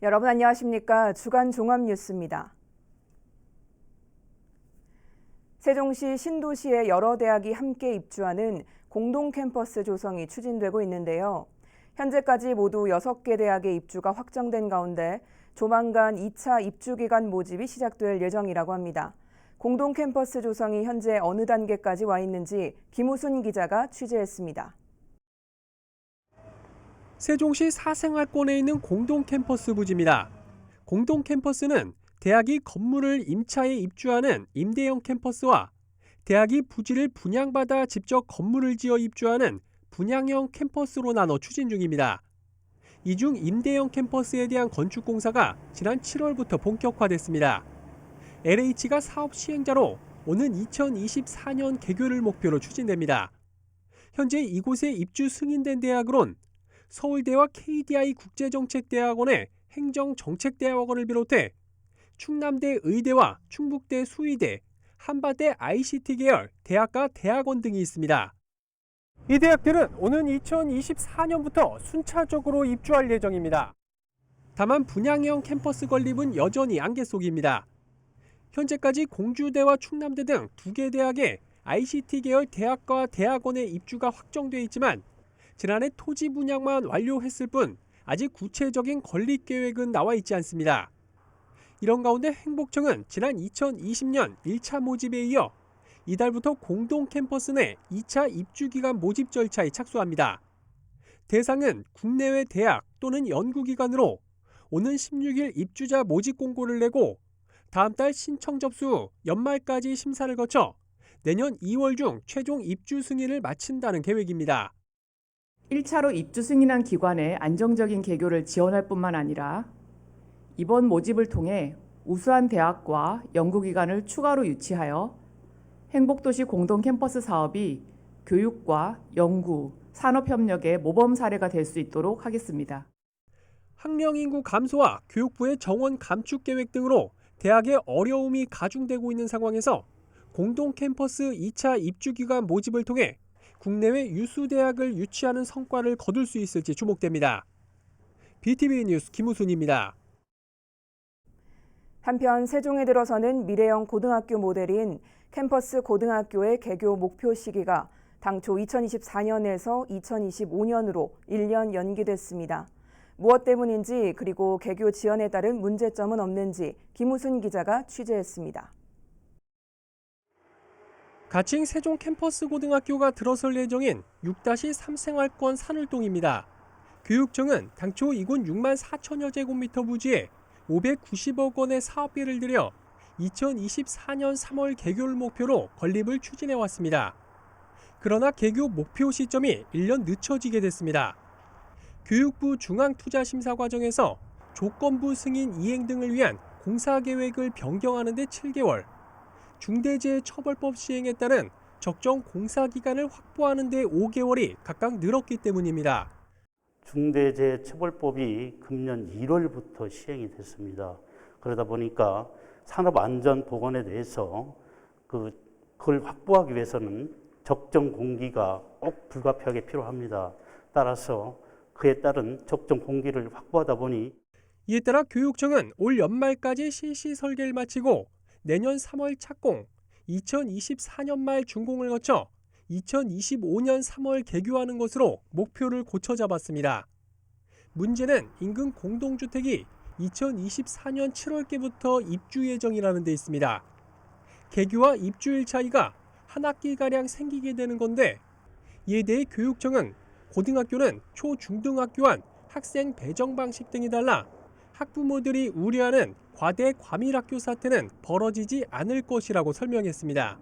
여러분 안녕하십니까? 주간 종합 뉴스입니다. 세종시 신도시의 여러 대학이 함께 입주하는 공동 캠퍼스 조성이 추진되고 있는데요. 현재까지 모두 6개 대학의 입주가 확정된 가운데 조만간 2차 입주 기간 모집이 시작될 예정이라고 합니다. 공동 캠퍼스 조성이 현재 어느 단계까지 와 있는지 김우순 기자가 취재했습니다. 세종시 사생활권에 있는 공동 캠퍼스 부지입니다. 공동 캠퍼스는 대학이 건물을 임차에 입주하는 임대형 캠퍼스와 대학이 부지를 분양받아 직접 건물을 지어 입주하는 분양형 캠퍼스로 나눠 추진 중입니다. 이 중 임대형 캠퍼스에 대한 건축 공사가 지난 7월부터 본격화됐습니다. LH가 사업 시행자로 오는 2024년 개교를 목표로 추진됩니다. 현재 이곳에 입주 승인된 대학으론 서울대와 KDI 국제정책대학원의 행정정책대학원을 비롯해 충남대 의대와 충북대 수의대, 한밭대 ICT 계열 대학과 대학원 등이 있습니다. 이 대학들은 오는 2024년부터 순차적으로 입주할 예정입니다. 다만 분양형 캠퍼스 건립은 여전히 안개 속입니다. 현재까지 공주대와 충남대 등 2개 대학의 ICT 계열 대학과 대학원의 입주가 확정돼 있지만 지난해 토지 분양만 완료했을 뿐 아직 구체적인 건립 계획은 나와 있지 않습니다. 이런 가운데 행복청은 지난 2020년 1차 모집에 이어 이달부터 공동 캠퍼스 내 2차 입주 기간 모집 절차에 착수합니다. 대상은 국내외 대학 또는 연구기관으로 오는 16일 입주자 모집 공고를 내고 다음 달 신청 접수 후 연말까지 심사를 거쳐 내년 2월 중 최종 입주 승인을 마친다는 계획입니다. 1차로 입주 승인한 기관의 안정적인 개교를 지원할 뿐만 아니라 이번 모집을 통해 우수한 대학과 연구기관을 추가로 유치하여 행복도시 공동 캠퍼스 사업이 교육과 연구, 산업협력의 모범 사례가 될 수 있도록 하겠습니다. 학령 인구 감소와 교육부의 정원 감축 계획 등으로 대학의 어려움이 가중되고 있는 상황에서 공동 캠퍼스 2차 입주 기간 모집을 통해 국내외 유수 대학을 유치하는 성과를 거둘 수 있을지 주목됩니다. BTV 뉴스 김우순입니다. 한편 세종에 들어서는 미래형 고등학교 모델인 캠퍼스 고등학교의 개교 목표 시기가 당초 2024년에서 2025년으로 1년 연기됐습니다. 무엇 때문인지 그리고 개교 지연에 따른 문제점은 없는지 김우순 기자가 취재했습니다. 가칭 세종 캠퍼스 고등학교가 들어설 예정인 6-3 생활권 산울동입니다. 교육청은 당초 이곳 6만 4천여 제곱미터 부지에 590억 원의 사업비를 들여 2024년 3월 개교를 목표로 건립을 추진해왔습니다. 그러나 개교 목표 시점이 1년 늦춰지게 됐습니다. 교육부 중앙투자심사 과정에서 조건부 승인 이행 등을 위한 공사계획을 변경하는 데 7개월, 중대재해처벌법 시행에 따른 적정 공사기간을 확보하는 데 5개월이 각각 늘었기 때문입니다. 중대재해처벌법이 금년 1월부터 시행이 됐습니다. 그러다 보니까 산업안전보건에 대해서 그걸 확보하기 위해서는 적정 공기가 꼭 불가피하게 필요합니다. 따라서 그에 따른 적정 공기를 확보하다 보니 이에 따라 교육청은 올 연말까지 실시 설계를 마치고 내년 3월 착공, 2024년 말 준공을 거쳐 2025년 3월 개교하는 것으로 목표를 고쳐 잡았습니다. 문제는 인근 공동주택이 2024년 7월께부터 입주 예정이라는 데 있습니다. 개교와 입주일 차이가 한 학기가량 생기게 되는 건데 이에 대해 교육청은 고등학교는 초중등학교와 학생 배정 방식 등이 달라 학부모들이 우려하는 과대 과밀학교 사태는 벌어지지 않을 것이라고 설명했습니다.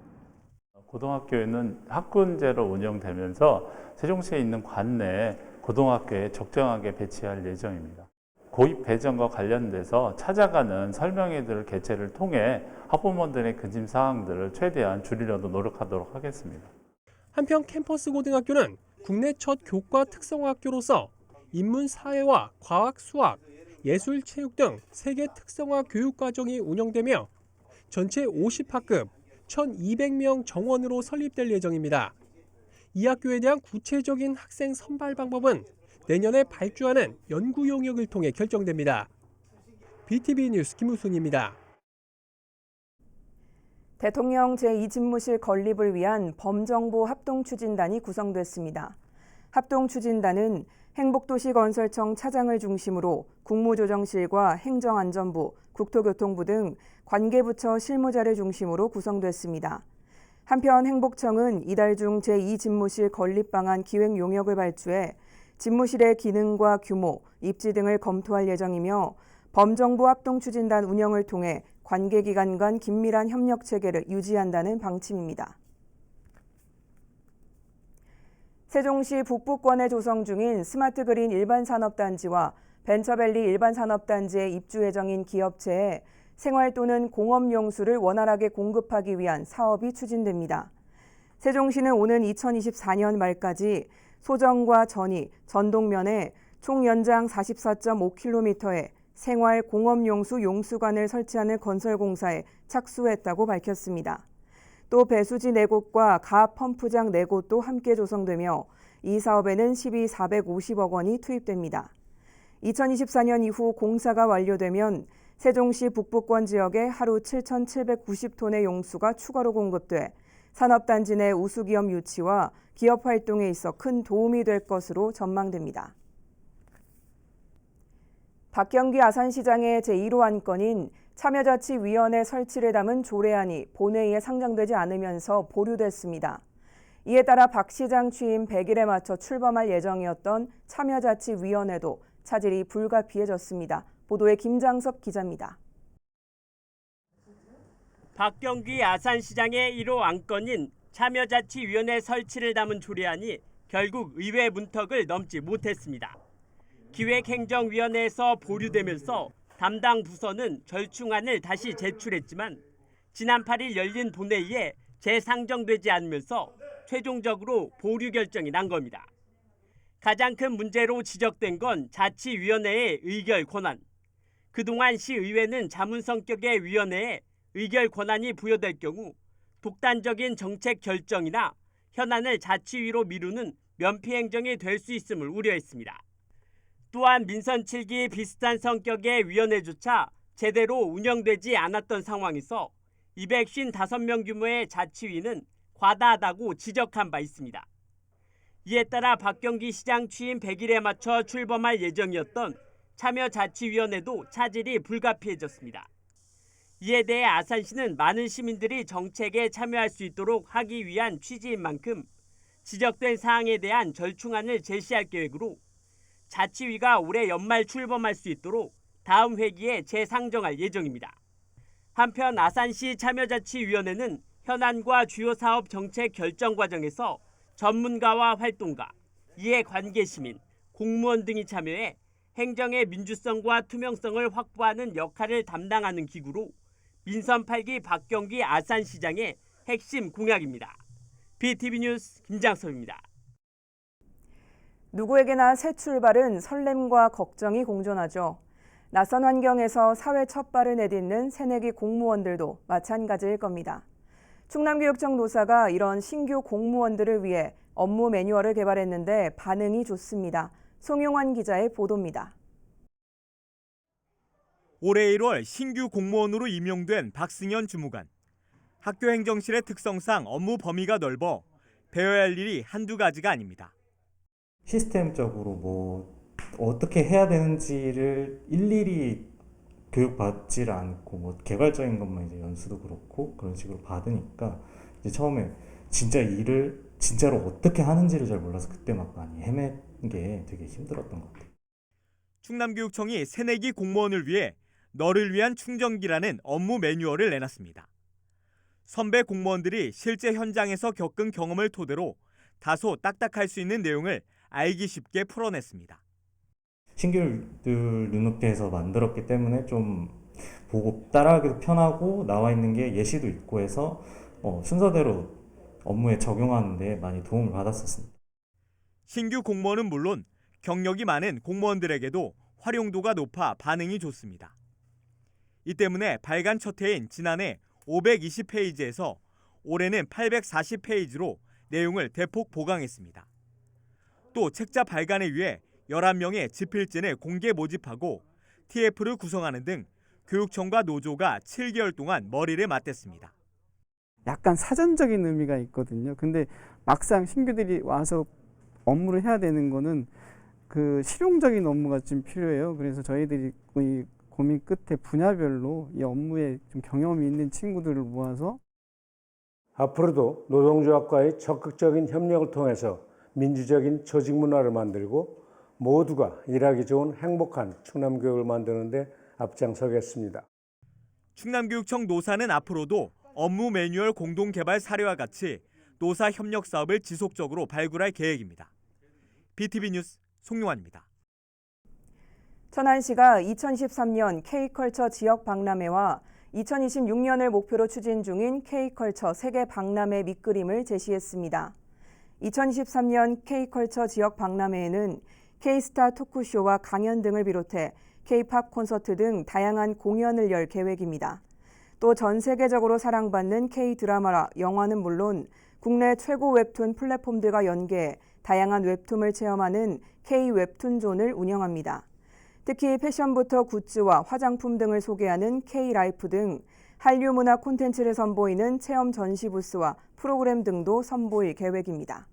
고등학교에는 학군제로 운영되면서 세종시에 있는 관내 고등학교에 적정하게 배치할 예정입니다. 고입 배정과 관련돼서 찾아가는 설명회들 개최를 통해 학부모들의 근심 사항들을 최대한 줄이려고 노력하도록 하겠습니다. 한편 캠퍼스 고등학교는 국내 첫 교과 특성화학교로서 인문사회와 과학, 수학, 예술, 체육 등 3개 특성화 교육과정이 운영되며 전체 50학급 1,200명 정원으로 설립될 예정입니다. 이 학교에 대한 구체적인 학생 선발 방법은 내년에 발주하는 연구 용역을 통해 결정됩니다. BTV 뉴스 김우순입니다. 대통령 제2집무실 건립을 위한 범정부 합동추진단이 구성됐습니다. 합동추진단은 행복도시건설청 차장을 중심으로 국무조정실과 행정안전부, 국토교통부 등 관계부처 실무자를 중심으로 구성됐습니다. 한편 행복청은 이달 중 제2집무실 건립 방안 기획 용역을 발주해 집무실의 기능과 규모, 입지 등을 검토할 예정이며 범정부 합동추진단 운영을 통해 관계기관 간 긴밀한 협력 체계를 유지한다는 방침입니다. 세종시 북부권에 조성 중인 스마트그린 일반산업단지와 벤처밸리 일반산업단지의 입주 예정인 기업체에 생활 또는 공업용수를 원활하게 공급하기 위한 사업이 추진됩니다. 세종시는 오는 2024년 말까지 소정과 전이, 전동면에 총 연장 44.5km의 생활 공업용수 용수관을 설치하는 건설공사에 착수했다고 밝혔습니다. 또 배수지 4곳과 가압 펌프장 4곳도 함께 조성되며 이 사업에는 시비 450억 원이 투입됩니다. 2024년 이후 공사가 완료되면 세종시 북부권 지역에 하루 7,790톤의 용수가 추가로 공급돼 산업단지 내 우수기업 유치와 기업 활동에 있어 큰 도움이 될 것으로 전망됩니다. 박경기 아산시장의 제1호 안건인 참여자치위원회 설치를 담은 조례안이 본회의에 상정되지 않으면서 보류됐습니다. 이에 따라 박 시장 취임 100일에 맞춰 출범할 예정이었던 참여자치위원회도 차질이 불가피해졌습니다. 보도에 김장섭 기자입니다. 박경기 아산시장의 1호 안건인 참여자치위원회 설치를 담은 조례안이 결국 의회 문턱을 넘지 못했습니다. 기획행정위원회에서 보류되면서 담당 부서는 절충안을 다시 제출했지만 지난 8일 열린 본회의에 재상정되지 않으면서 최종적으로 보류 결정이 난 겁니다. 가장 큰 문제로 지적된 건 자치위원회의 의결 권한. 그동안 시의회는 자문 성격의 위원회에 의결 권한이 부여될 경우 독단적인 정책 결정이나 현안을 자치위로 미루는 면피 행정이 될 수 있음을 우려했습니다. 또한 민선 7기 비슷한 성격의 위원회조차 제대로 운영되지 않았던 상황에서 255명 규모의 자치위는 과다하다고 지적한 바 있습니다. 이에 따라 박경기 시장 취임 100일에 맞춰 출범할 예정이었던 참여자치위원회도 차질이 불가피해졌습니다. 이에 대해 아산시는 많은 시민들이 정책에 참여할 수 있도록 하기 위한 취지인 만큼 지적된 사항에 대한 절충안을 제시할 계획으로 자치위가 올해 연말 출범할 수 있도록 다음 회기에 재상정할 예정입니다. 한편 아산시 참여자치위원회는 현안과 주요 사업 정책 결정 과정에서 전문가와 활동가, 이해 관계 시민, 공무원 등이 참여해 행정의 민주성과 투명성을 확보하는 역할을 담당하는 기구로 민선 8기 박경기 아산시장의 핵심 공약입니다. BTV 뉴스 김장섭입니다. 누구에게나 새 출발은 설렘과 걱정이 공존하죠. 낯선 환경에서 사회 첫 발을 내딛는 새내기 공무원들도 마찬가지일 겁니다. 충남교육청 노사가 이런 신규 공무원들을 위해 업무 매뉴얼을 개발했는데 반응이 좋습니다. 송용환 기자의 보도입니다. 올해 1월 신규 공무원으로 임용된 박승현 주무관. 학교 행정실의 특성상 업무 범위가 넓어 배워야 할 일이 한두 가지가 아닙니다. 시스템적으로 뭐 어떻게 해야 되는지를 일일이 교육받지를 않고 뭐 개발적인 것만 이제 연수도 그렇고 그런 식으로 받으니까 이제 처음에 진짜 일을 진짜로 어떻게 하는지를 잘 몰라서 그때 막 많이 헤맨 게 되게 힘들었던 것 같아요. 충남교육청이 새내기 공무원을 위해 너를 위한 충전기라는 업무 매뉴얼을 내놨습니다. 선배 공무원들이 실제 현장에서 겪은 경험을 토대로 다소 딱딱할 수 있는 내용을 알기 쉽게 풀어냈습니다. 신규들 눈높이에서 만들었기 때문에 좀 보고 따라하기도 편하고 나와 있는 게 예시도 있고 해서 순서대로 업무에 적용하는 데 많이 도움을 받았었습니다. 신규 공무원은 물론 경력이 많은 공무원들에게도 활용도가 높아 반응이 좋습니다. 이 때문에 발간 첫 해인 지난해 520페이지에서 올해는 840페이지로 내용을 대폭 보강했습니다. 또 책자 발간을 위해 11명의 지필진을 공개 모집하고 TF를 구성하는 등 교육청과 노조가 7개월 동안 머리를 맞댔습니다. 약간 사전적인 의미가 있거든요. 근데 막상 신규들이 와서 업무를 해야 되는 거는 그 실용적인 업무가 좀 필요해요. 그래서 저희들이 이 고민 끝에 분야별로 이 업무에 좀 경험이 있는 친구들을 모아서 앞으로도 노동조합과의 적극적인 협력을 통해서 민주적인 조직 문화를 만들고 모두가 일하기 좋은 행복한 충남교육을 만드는 데 앞장서겠습니다. 충남교육청 노사는 앞으로도 업무 매뉴얼 공동개발 사례와 같이 노사 협력 사업을 지속적으로 발굴할 계획입니다. BTV 뉴스 송용환입니다. 천안시가 2013년 K컬처 지역 박람회와 2026년을 목표로 추진 중인 K컬처 세계 박람회 밑그림을 제시했습니다. 2023년 K컬처 지역 박람회에는 K스타 토크쇼와 강연 등을 비롯해 K팝 콘서트 등 다양한 공연을 열 계획입니다. 또 전 세계적으로 사랑받는 K드라마와 영화는 물론 국내 최고 웹툰 플랫폼들과 연계해 다양한 웹툰을 체험하는 K웹툰존을 운영합니다. 특히 패션부터 굿즈와 화장품 등을 소개하는 K라이프 등 한류 문화 콘텐츠를 선보이는 체험 전시 부스와 프로그램 등도 선보일 계획입니다.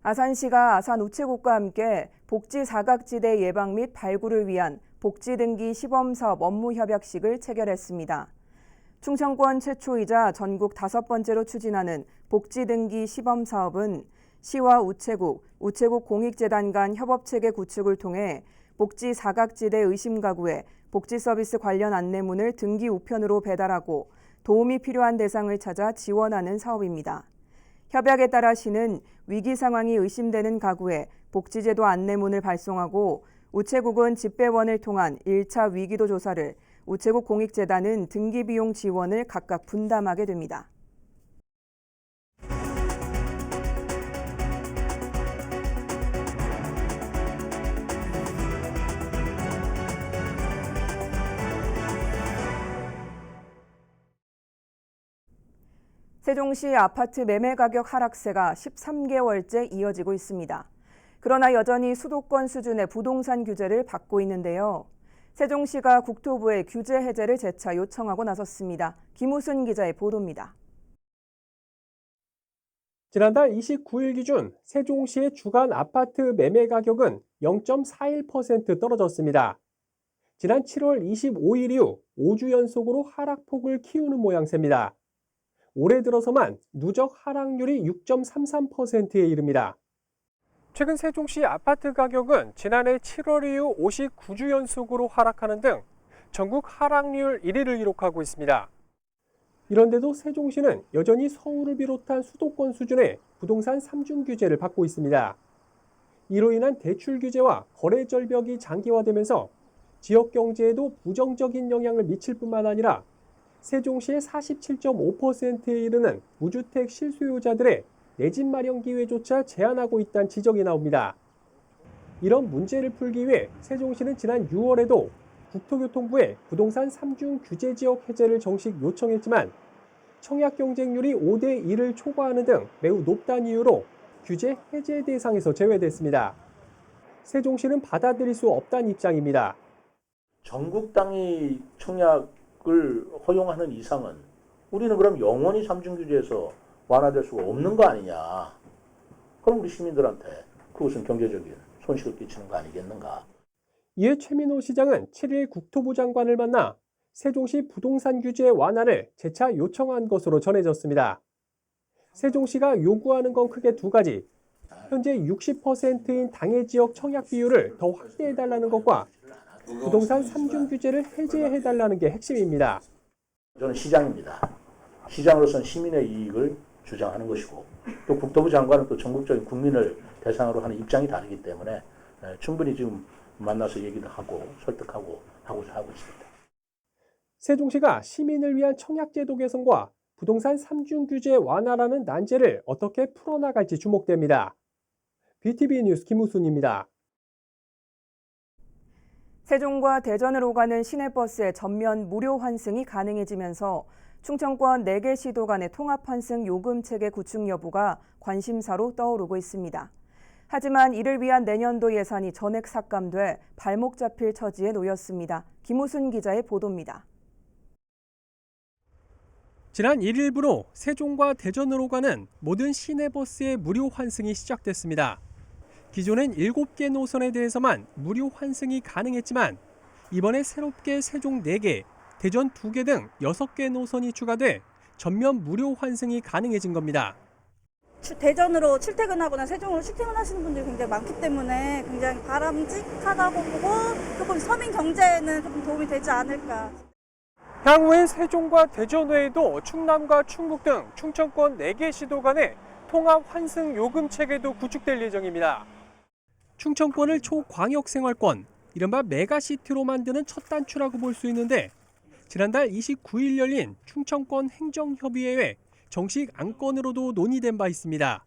아산시가 아산 우체국과 함께 복지 사각지대 예방 및 발굴을 위한 복지등기 시범사업 업무협약식을 체결했습니다. 충청권 최초이자 전국 5번째로 추진하는 복지등기 시범사업은 시와 우체국, 우체국 공익재단 간 협업체계 구축을 통해 복지 사각지대 의심 가구에 복지 서비스 관련 안내문을 등기 우편으로 배달하고 도움이 필요한 대상을 찾아 지원하는 사업입니다. 협약에 따라 시는 위기 상황이 의심되는 가구에 복지제도 안내문을 발송하고 우체국은 집배원을 통한 1차 위기도 조사를, 우체국 공익재단은 등기 비용 지원을 각각 분담하게 됩니다. 세종시 아파트 매매 가격 하락세가 13개월째 이어지고 있습니다. 그러나 여전히 수도권 수준의 부동산 규제를 받고 있는데요. 세종시가 국토부에 규제 해제를 재차 요청하고 나섰습니다. 김우순 기자의 보도입니다. 지난달 29일 기준 세종시의 주간 아파트 매매 가격은 0.41% 떨어졌습니다. 지난 7월 25일 이후 5주 연속으로 하락폭을 키우는 모양새입니다. 올해 들어서만 누적 하락률이 6.33%에 이릅니다. 최근 세종시 아파트 가격은 지난해 7월 이후 59주 연속으로 하락하는 등 전국 하락률 1위를 기록하고 있습니다. 이런데도 세종시는 여전히 서울을 비롯한 수도권 수준의 부동산 3중 규제를 받고 있습니다. 이로 인한 대출 규제와 거래 절벽이 장기화되면서 지역 경제에도 부정적인 영향을 미칠 뿐만 아니라 세종시의 47.5%에 이르는 무주택 실수요자들의 내 집 마련 기회조차 제한하고 있다는 지적이 나옵니다. 이런 문제를 풀기 위해 세종시는 지난 6월에도 국토교통부에 부동산 3중 규제 지역 해제를 정식 요청했지만 청약 경쟁률이 5대 1을 초과하는 등 매우 높다는 이유로 규제 해제 대상에서 제외됐습니다. 세종시는 받아들일 수 없다는 입장입니다. 전국 단위 청약을 허용하는 이상은 우리는 그럼 영원히 3중 규제에서 완화될 수가 없는 거 아니냐. 그럼 우리 시민들한테 그것은 경제적인 손실을 끼치는 거 아니겠는가. 이에 최민호 시장은 7일 국토부 장관을 만나 세종시 부동산 규제 완화를 재차 요청한 것으로 전해졌습니다. 세종시가 요구하는 건 크게 두 가지. 현재 60%인 당해 지역 청약 비율을 더 확대해달라는 것과 부동산 3중 규제를 해제해달라는 게 핵심입니다. 저는 시장입니다. 시장으로서는 시민의 이익을 주장하는 것이고 또 국토부 장관은 또 전국적인 국민을 대상으로 하는 입장이 다르기 때문에 충분히 지금 만나서 얘기를 하고 설득하고 하고 있습니다. 세종시가 시민을 위한 청약제도 개선과 부동산 3중 규제 완화라는 난제를 어떻게 풀어나갈지 주목됩니다. BTV 뉴스 김우순입니다. 세종과 대전을 오가는 시내버스의 전면 무료 환승이 가능해지면서 충청권 4개 시도 간의 통합 환승 요금 체계 구축 여부가 관심사로 떠오르고 있습니다. 하지만 이를 위한 내년도 예산이 전액 삭감돼 발목 잡힐 처지에 놓였습니다. 김우순 기자의 보도입니다. 지난 1일부로 세종과 대전으로 가는 모든 시내버스의 무료 환승이 시작됐습니다. 기존엔 7개 노선에 대해서만 무료 환승이 가능했지만 이번에 새롭게 세종 4개, 대전 2개 등 6개 노선이 추가돼 전면 무료 환승이 가능해진 겁니다. 대전으로 출퇴근하거나 세종으로 출퇴근하시는 분들이 굉장히 많기 때문에 굉장히 바람직하다고 보고 조금 서민 경제에는 조금 도움이 되지 않을까. 향후엔 세종과 대전 외에도 충남과 충북 등 충청권 4개 시도 간의 통합 환승 요금 체계도 구축될 예정입니다. 충청권을 초광역생활권, 이른바 메가시티로 만드는 첫 단추라고 볼 수 있는데 지난달 29일 열린 충청권 행정협의회에 정식 안건으로도 논의된 바 있습니다.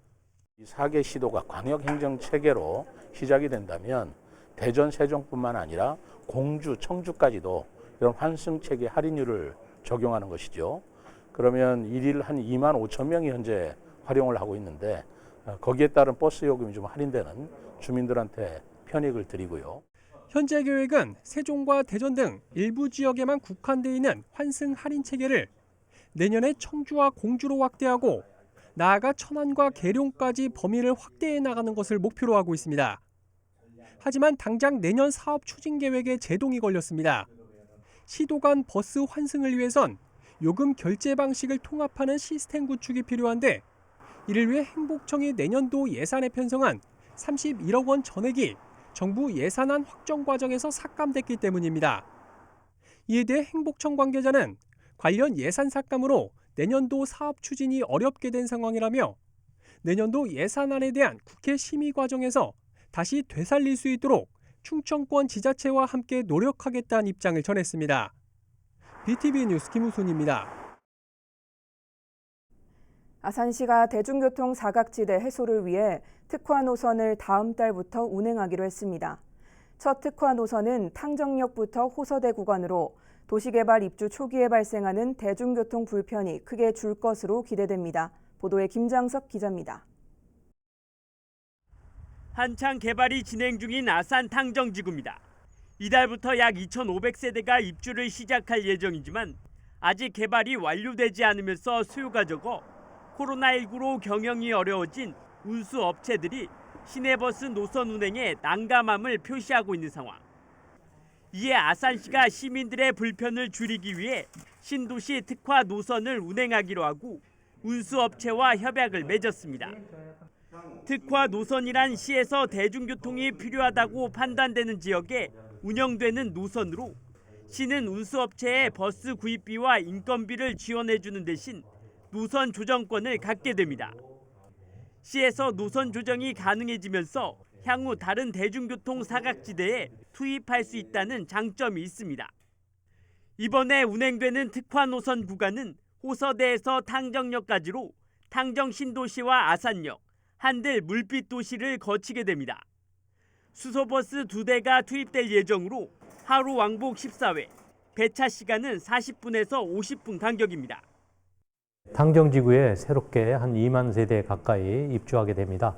4개 시도가 광역행정 체계로 시작이 된다면 대전, 세종뿐만 아니라 공주, 청주까지도 이런 환승 체계 할인율을 적용하는 것이죠. 그러면 일일 한 2만 5천 명이 현재 활용을 하고 있는데 거기에 따른 버스 요금이 좀 할인되는 주민들한테 편익을 드리고요. 현재 계획은 세종과 대전 등 일부 지역에만 국한돼 있는 환승 할인 체계를 내년에 청주와 공주로 확대하고 나아가 천안과 계룡까지 범위를 확대해 나가는 것을 목표로 하고 있습니다. 하지만 당장 내년 사업 추진 계획에 제동이 걸렸습니다. 시도 간 버스 환승을 위해선 요금 결제 방식을 통합하는 시스템 구축이 필요한데 이를 위해 행복청이 내년도 예산에 편성한 31억 원 전액이 정부 예산안 확정 과정에서 삭감됐기 때문입니다. 이에 대해 행복청 관계자는 관련 예산 삭감으로 내년도 사업 추진이 어렵게 된 상황이라며 내년도 예산안에 대한 국회 심의 과정에서 다시 되살릴 수 있도록 충청권 지자체와 함께 노력하겠다는 입장을 전했습니다. BTV 뉴스 김우순입니다. 아산시가 대중교통 사각지대 해소를 위해 특화 노선을 다음 달부터 운행하기로 했습니다. 첫 특화 노선은 탕정역부터 호서대 구간으로 도시개발 입주 초기에 발생하는 대중교통 불편이 크게 줄 것으로 기대됩니다. 보도에 김장석 기자입니다. 한창 개발이 진행 중인 아산 탕정지구입니다. 이달부터 약 2,500세대가 입주를 시작할 예정이지만 아직 개발이 완료되지 않으면서 수요가 적어 코로나19로 경영이 어려워진 운수업체들이 시내버스 노선 운행에 난감함을 표시하고 있는 상황. 이에 아산시가 시민들의 불편을 줄이기 위해 신도시 특화 노선을 운행하기로 하고 운수업체와 협약을 맺었습니다. 특화 노선이란 시에서 대중교통이 필요하다고 판단되는 지역에 운영되는 노선으로 시는 운수업체에 버스 구입비와 인건비를 지원해주는 대신 노선 조정권을 갖게 됩니다. 시에서 노선 조정이 가능해지면서 향후 다른 대중교통 사각지대에 투입할 수 있다는 장점이 있습니다. 이번에 운행되는 특화 노선 구간은 호서대에서 탕정역까지로 탕정 신도시와 아산역, 한들 물빛도시를 거치게 됩니다. 수소버스 2대가 투입될 예정으로 하루 왕복 14회, 배차 시간은 40분에서 50분 간격입니다. 탕정지구에 새롭게 한 2만 세대 가까이 입주하게 됩니다.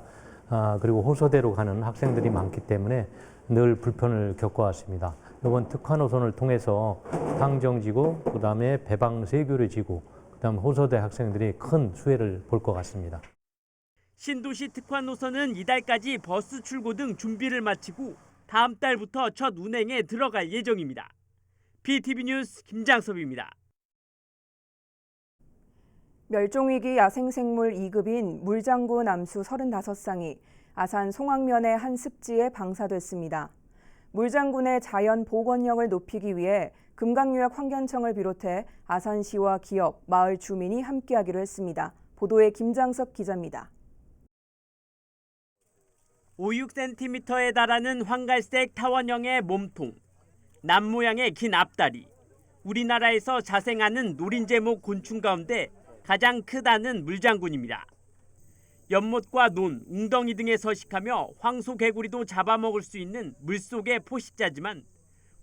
그리고 호서대로 가는 학생들이 많기 때문에 늘 불편을 겪어왔습니다. 이번 특화 노선을 통해서 탕정지구, 그다음에 배방 세교류지구, 그다음 호서대 학생들이 큰 수혜를 볼 것 같습니다. 신도시 특화 노선은 이달까지 버스 출고 등 준비를 마치고 다음 달부터 첫 운행에 들어갈 예정입니다. BTV 뉴스 김장섭입니다. 멸종위기 야생생물 2급인 물장구 남수 35쌍이 아산 송악면의 한 습지에 방사됐습니다. 물장군의 자연 복원력을 높이기 위해 금강유역 환경청을 비롯해 아산시와 기업, 마을 주민이 함께하기로 했습니다. 보도에 김장석 기자입니다. 5-6cm에 달하는 황갈색 타원형의 몸통, 남 모양의 긴 앞다리, 우리나라에서 자생하는 노린재목 곤충 가운데 가장 크다는 물장군입니다. 연못과 논, 웅덩이 등에 서식하며 황소개구리도 잡아먹을 수 있는 물속의 포식자지만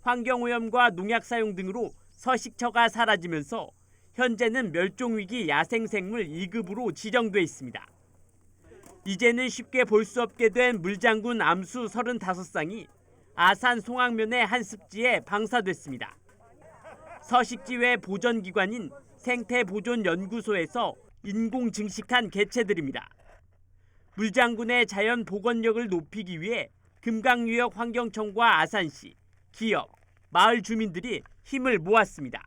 환경오염과 농약 사용 등으로 서식처가 사라지면서 현재는 멸종위기 야생생물 2급으로 지정돼 있습니다. 이제는 쉽게 볼 수 없게 된 물장군 암수 35쌍이 아산 송악면의 한 습지에 방사됐습니다. 서식지회 보전기관인 생태보존연구소에서 인공 증식한 개체들입니다. 물장군의 자연 복원력을 높이기 위해 금강유역 환경청과 아산시, 기업, 마을 주민들이 힘을 모았습니다.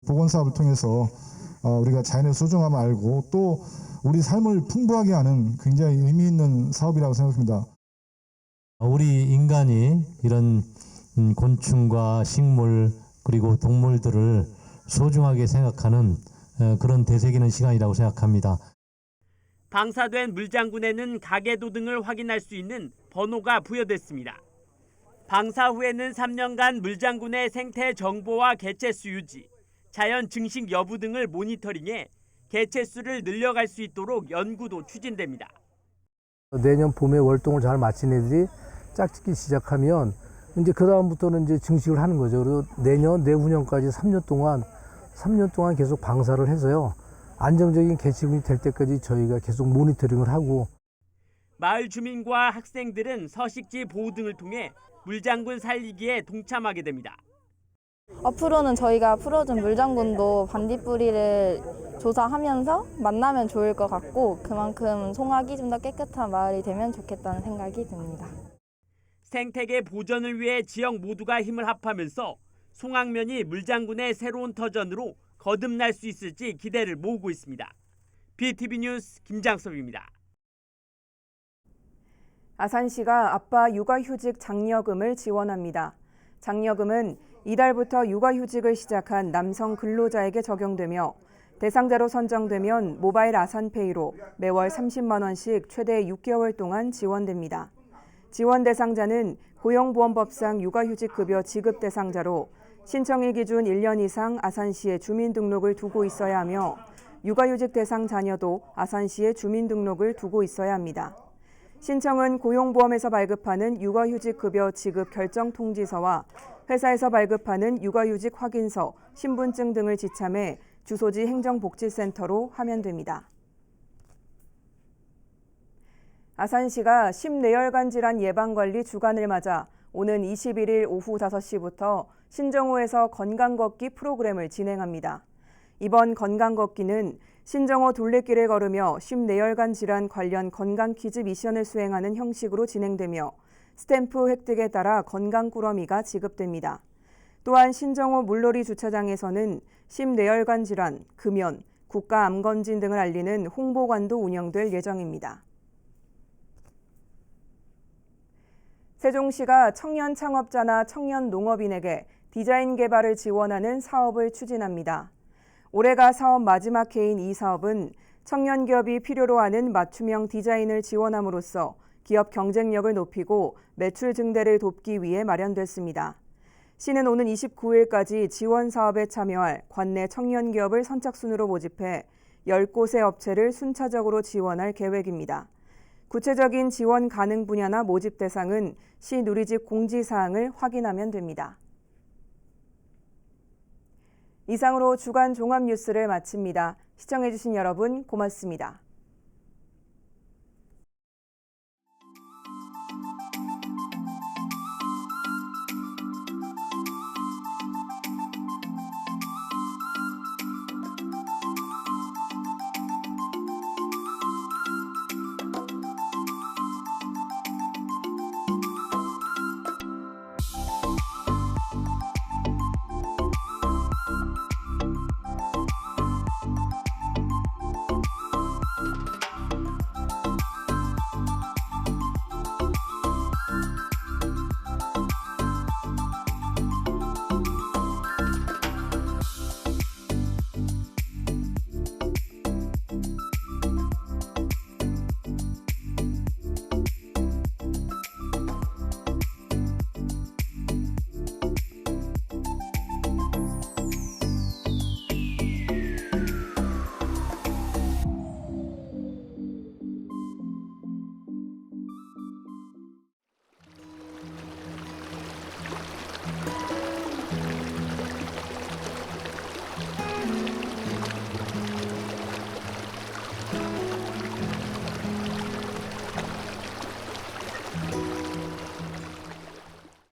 복원 사업을 통해서 우리가 자연의 소중함을 알고 또 우리 삶을 풍부하게 하는 굉장히 의미 있는 사업이라고 생각합니다. 우리 인간이 이런 곤충과 식물 그리고 동물들을 소중하게 생각하는 그런 되새기는 시간이라고 생각합니다. 방사된 물장군에는 가계도 등을 확인할 수 있는 번호가 부여됐습니다. 방사 후에는 3년간 물장군의 생태 정보와 개체수 유지, 자연 증식 여부 등을 모니터링해 개체수를 늘려갈 수 있도록 연구도 추진됩니다. 내년 봄에 월동을 잘 마친 애들이 짝짓기 시작하면 이제 그 다음부터는 이제 증식을 하는 거죠. 그리고 내년, 내후년까지 3년 동안 계속 방사를 해서요. 안정적인 개체군이 될 때까지 저희가 계속 모니터링을 하고. 마을 주민과 학생들은 서식지 보호 등을 통해 물장군 살리기에 동참하게 됩니다. 앞으로는 저희가 풀어준 물장군도 반딧불이를 조사하면서 만나면 좋을 것 같고 그만큼 송악이 좀 더 깨끗한 마을이 되면 좋겠다는 생각이 듭니다. 생태계 보전을 위해 지역 모두가 힘을 합하면서 송악면이 물장군의 새로운 터전으로 거듭날 수 있을지 기대를 모으고 있습니다. BTV 뉴스 김장섭입니다. 아산시가 아빠 육아휴직 장려금을 지원합니다. 장려금은 이달부터 육아휴직을 시작한 남성 근로자에게 적용되며 대상자로 선정되면 모바일 아산페이로 매월 30만 원씩 최대 6개월 동안 지원됩니다. 지원 대상자는 고용보험법상 육아휴직급여 지급 대상자로 신청일 기준 1년 이상 아산시에 주민등록을 두고 있어야 하며 육아휴직 대상 자녀도 아산시에 주민등록을 두고 있어야 합니다. 신청은 고용보험에서 발급하는 육아휴직급여 지급 결정 통지서와 회사에서 발급하는 육아휴직 확인서, 신분증 등을 지참해 주소지 행정복지센터로 하면 됩니다. 아산시가 심내혈관 질환 예방관리 주간을 맞아 오는 21일 오후 5시부터 신정호에서 건강걷기 프로그램을 진행합니다. 이번 건강걷기는 신정호 둘레길을 걸으며 심내혈관 질환 관련 건강 퀴즈 미션을 수행하는 형식으로 진행되며 스탬프 획득에 따라 건강꾸러미가 지급됩니다. 또한 신정호 물놀이 주차장에서는 심내혈관 질환, 금연, 국가암검진 등을 알리는 홍보관도 운영될 예정입니다. 세종시가 청년 창업자나 청년 농업인에게 디자인 개발을 지원하는 사업을 추진합니다. 올해가 사업 마지막 해인 이 사업은 청년 기업이 필요로 하는 맞춤형 디자인을 지원함으로써 기업 경쟁력을 높이고 매출 증대를 돕기 위해 마련됐습니다. 시는 오는 29일까지 지원 사업에 참여할 관내 청년 기업을 선착순으로 모집해 10곳의 업체를 순차적으로 지원할 계획입니다. 구체적인 지원 가능 분야나 모집 대상은 시 누리집 공지사항을 확인하면 됩니다. 이상으로 주간 종합 뉴스를 마칩니다. 시청해주신 여러분 고맙습니다.